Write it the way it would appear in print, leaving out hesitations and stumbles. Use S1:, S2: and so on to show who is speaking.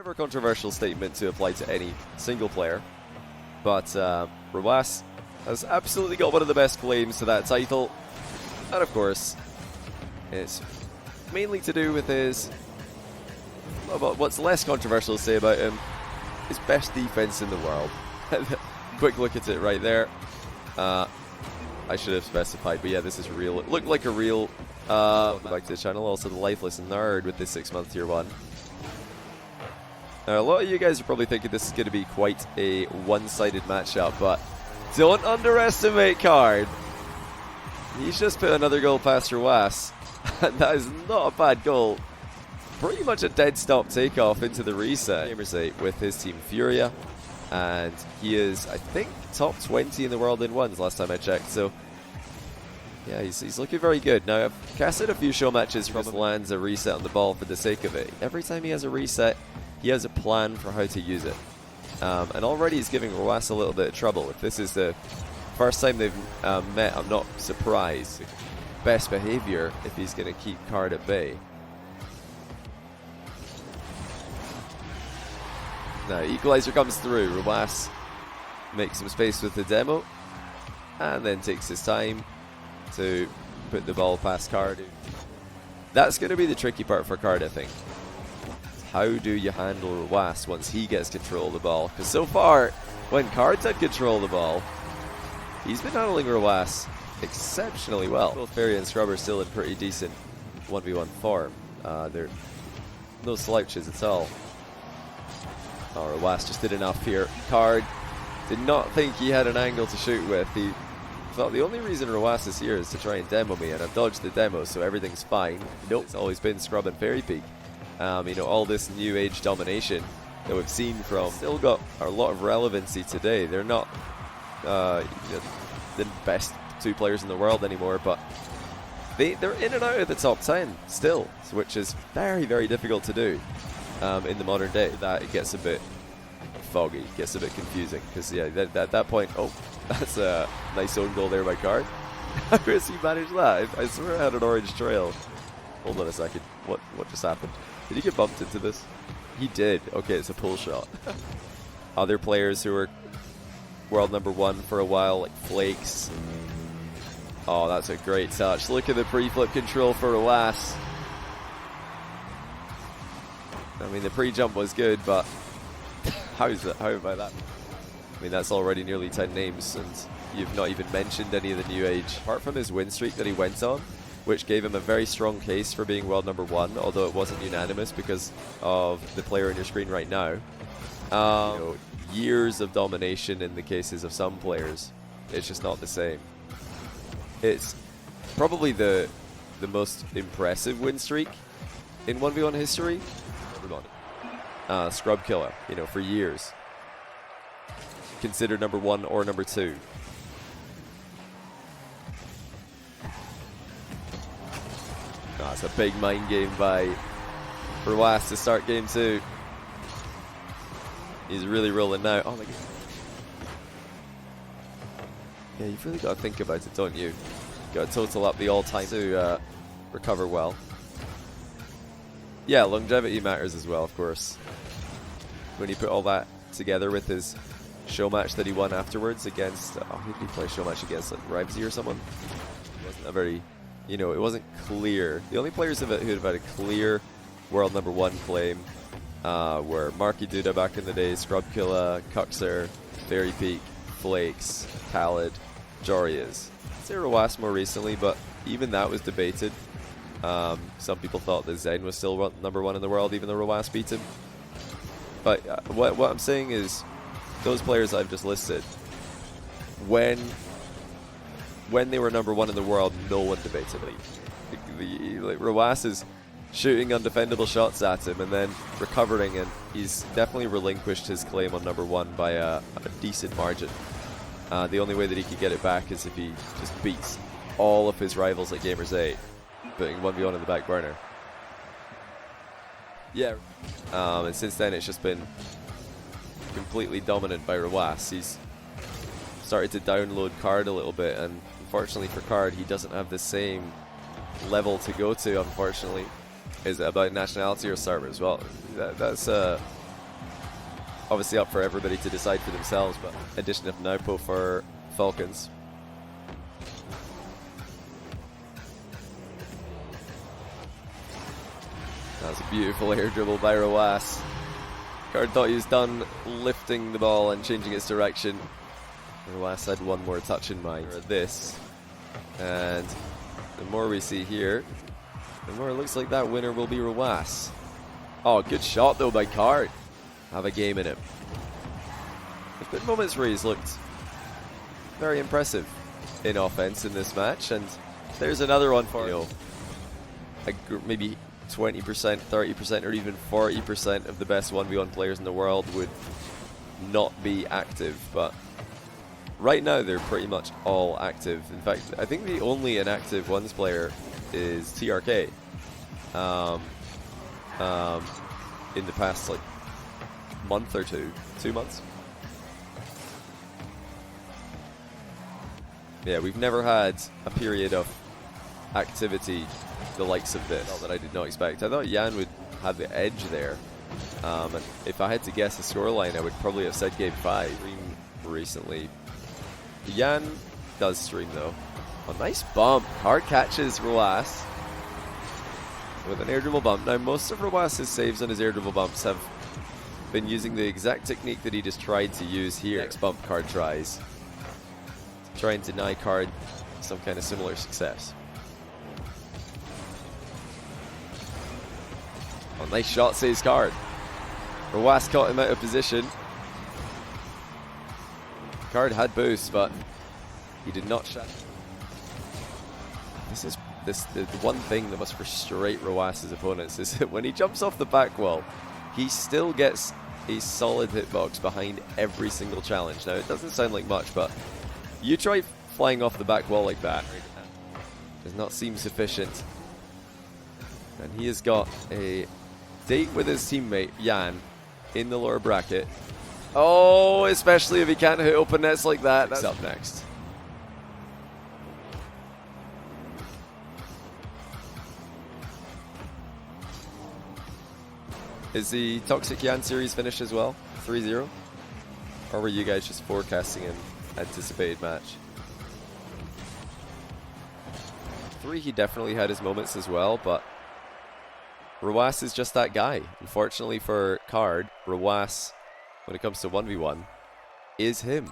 S1: of a controversial statement to apply to any single player, but rw9 has absolutely got one of the best claims to that title, and of course, it's mainly to do with his, what's less controversial to say about him, his best defense in the world. Quick look at it right there. I should have specified, but yeah, this is real. It looked like a real. Welcome back to the channel. Also, the Lifeless Nerd with the 6-month tier 1. Now, a lot of you guys are probably thinking this is going to be quite a one-sided matchup, but don't underestimate Caard. He's just put another goal past rw9, and that is not a bad goal. Pretty much a dead stop takeoff into the reset. Gamers8 with his team Furia, and he is, I think, top 20 in the world in ones last time I checked, so yeah, he's looking very good. Now, I've casted a few show matches from him. Lands a reset on the ball for the sake of it. Every time he has a reset, he has a plan for how to use it. And already he's giving rw9 a little bit of trouble. If this is the first time they've met, I'm not surprised. Best behavior if he's going to keep Caard at bay. Now, equalizer comes through. rw9 makes some space with the demo, and then takes his time to put the ball past Caard. That's going to be the tricky part for Caard, I think. How do you handle rw9 once he gets control of the ball? Because so far, when Caard's had control of the ball, he's been handling rw9 exceptionally well. Both Fairy and Scrub are still in pretty decent 1v1 form. They're no slouches at all. Oh, rw9 just did enough here. Caard did not think he had an angle to shoot with. He thought the only reason rw9 is here is to try and demo me, and I've dodged the demo, so everything's fine. Nope, it's always been Scrub and Fairy Peak. You know, all this new age domination that we've seen from still got a lot of relevancy today. They're not the best two players in the world anymore, but they're in and out of the top 10 still, which is very, very difficult to do in the modern day. That it gets a bit foggy, gets a bit confusing, because yeah, at that point, oh, that's a nice own goal there by Caard. How has he managed that? I swear I had an orange trail. Hold on a second. What just happened? Did he get bumped into this? He did. Okay, it's a pull shot. Other players who were world #1 for a while, like Flakes. Oh, that's a great touch. Look at the pre-flip control for rw9. I mean, the pre-jump was good, but how about that? I mean, that's already nearly 10 names, and you've not even mentioned any of the new age. Apart from his win streak that he went on, which gave him a very strong case for being world #1, although it wasn't unanimous because of the player on your screen right now. You know, years of domination in the cases of some players, it's just not the same. It's probably the most impressive win streak in 1v1 history. Scrub Killer, you know, for years. Considered #1 or #2. Oh, it's a big mind game by rw9 to start game 2. He's really rolling now. Oh my god. Yeah, you've really got to think about it, don't you? Got to total up the all-time to recover well. Yeah, longevity matters as well, of course. When you put all that together with his show match that he won afterwards against, who did he play show match against? Like rw9 or someone? It wasn't a very, you know, it wasn't clear. The only players who have had a clear world #1 claim were Marky Duda back in the day, Scrubkilla, Cuxer, Fairy Peak, Flakes, Khaled, Jorias. I'd say rw9 more recently, but even that was debated. Some people thought that Zen was still #1 in the world, even though rw9 beat him. But what I'm saying is, those players I've just listed, when they were #1 in the world, no one debated it. Like, rw9 is shooting undefendable shots at him and then recovering, and he's definitely relinquished his claim on #1 by a decent margin. The only way that he could get it back is if he just beats all of his rivals at Gamers8, putting 1v1 in the back burner. Yeah, and since then it's just been completely dominant by rw9. He's started to download Caard a little bit, and unfortunately for Caard, he doesn't have the same level to go to, unfortunately. Is it about nationality or server as well? That's Obviously up for everybody to decide for themselves, but addition of Naupo for Falcons. That was a beautiful air dribble by rw9. Caard thought he was done lifting the ball and changing its direction. rw9 had one more touch in mind for this. And the more we see here, the more it looks like that winner will be rw9. Oh, good shot though by Caard. Have a game in him. There's been moments where he's looked very impressive in offense in this match, and there's another one for maybe 20%, 30%, or even 40% of the best 1v1 players in the world would not be active, but right now they're pretty much all active. In fact, I think the only inactive ones player is TRK. In the past like month or 2 months. Yeah, we've never had a period of activity the likes of this that I did not expect. I thought Jan would have the edge there. And if I had to guess a scoreline, I would probably have said game 5 recently. Jan does stream though. A nice bump. Caard catches rw9 with an air dribble bump. Now most of rw9's saves on his air dribble bumps have been using the exact technique that he just tried to use here. Next bump Caard tries. Try and deny Caard some kind of similar success. Oh, nice shot, saves Caard. rw9 caught him out of position. Caard had boost, but he did not shot. This is the one thing that must frustrate rw9's opponents is that when he jumps off the back wall, he still gets a solid hitbox behind every single challenge. Now, it doesn't sound like much, but you try flying off the back wall like that. Does not seem sufficient. And he has got a date with his teammate, Jan, in the lower bracket. Oh, especially if he can't hit open nets like that. That's up next. Is the Toxic Jan series finished as well? 3-0? Or were you guys just forecasting an anticipated match? 3, he definitely had his moments as well, but rw9 is just that guy. Unfortunately for Caard, rw9, when it comes to 1v1, is him.